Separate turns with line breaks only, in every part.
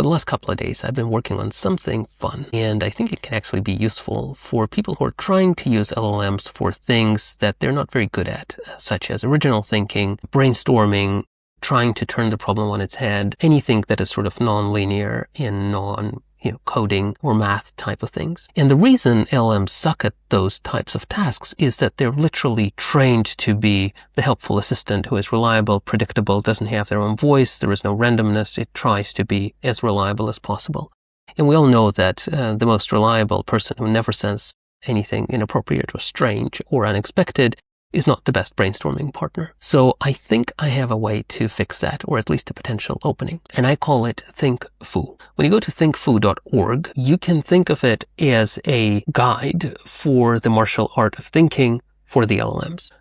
For the last couple of days, I've been working on something fun, and I think it can actually be useful for people who are trying to use LLMs for things that they're not very good at, such as original thinking, brainstorming, trying to turn the problem on its head, anything that is sort of non-linear and coding or math type of things. And the reason LLMs suck at those types of tasks is that they're literally trained to be the helpful assistant who is reliable, predictable, doesn't have their own voice, there is no randomness, it tries to be as reliable as possible. And we all know that the most reliable person who never says anything inappropriate or strange or unexpected is not the best brainstorming partner. So I think I have a way to fix that, or at least a potential opening. And I call it ThinkFu. When you go to thinkfu.org, you can think of it as a guide for the martial art of thinking for the LLMs.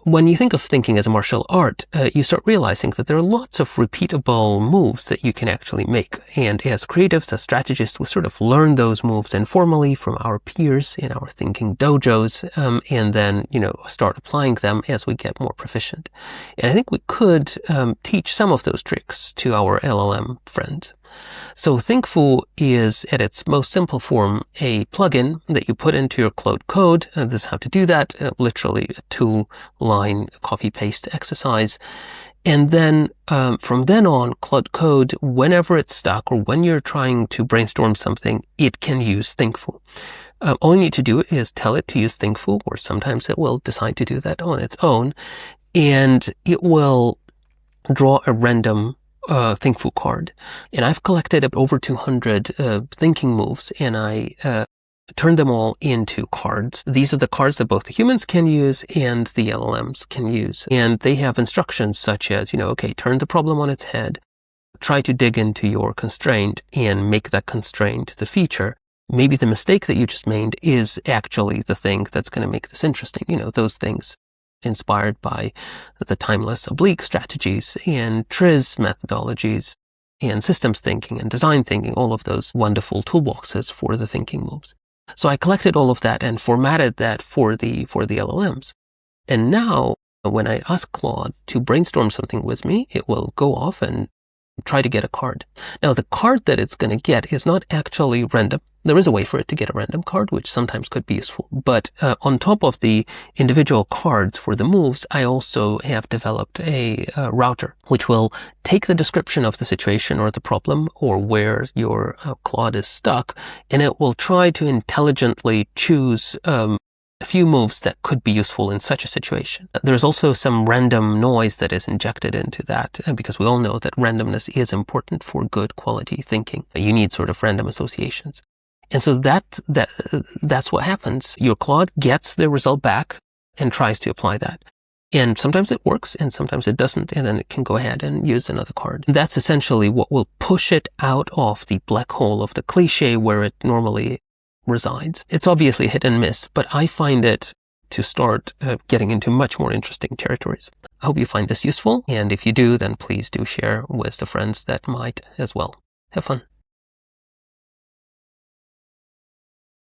When you think of thinking as a martial art, you start realizing that there are lots of repeatable moves that you can actually make. And as creatives, as strategists, we sort of learn those moves informally from our peers in our thinking dojos, and then, start applying them as we get more proficient. And I think we could teach some of those tricks to our LLM friends. So ThinkFu is, at its most simple form, a plugin that you put into your Claude Code. This is how to do that, literally a 2-line copy-paste exercise. And then from then on, Claude Code, whenever it's stuck or when you're trying to brainstorm something, it can use ThinkFu. All you need to do is tell it to use ThinkFu, or sometimes it will decide to do that on its own, and it will draw a random ThinkFu card. And I've collected over 200 thinking moves, and I turned them all into cards. These are the cards that both the humans can use and the LLMs can use. And they have instructions such as, turn the problem on its head, try to dig into your constraint and make that constraint the feature. Maybe the mistake that you just made is actually the thing that's going to make this interesting. Those things inspired by the timeless oblique strategies and TRIZ methodologies and systems thinking and design thinking, all of those wonderful toolboxes for the thinking moves. So I collected all of that and formatted that for the LLMs. And now when I ask Claude to brainstorm something with me, it will go off and try to get a card. Now the card that it's going to get is not actually random. There is a way for it to get a random card, which sometimes could be useful. But on top of the individual cards for the moves, I also have developed a router, which will take the description of the situation or the problem or where your Claude is stuck, and it will try to intelligently choose a few moves that could be useful in such a situation. There's also some random noise that is injected into that, because we all know that randomness is important for good quality thinking. You need sort of random associations. And so that's what happens. Your Claude gets the result back and tries to apply that. And sometimes it works and sometimes it doesn't, and then it can go ahead and use another card. That's essentially what will push it out of the black hole of the cliche where it normally resides. It's obviously hit and miss, but I find it to start getting into much more interesting territories. I hope you find this useful, and if you do, then please do share with the friends that might as well. Have fun.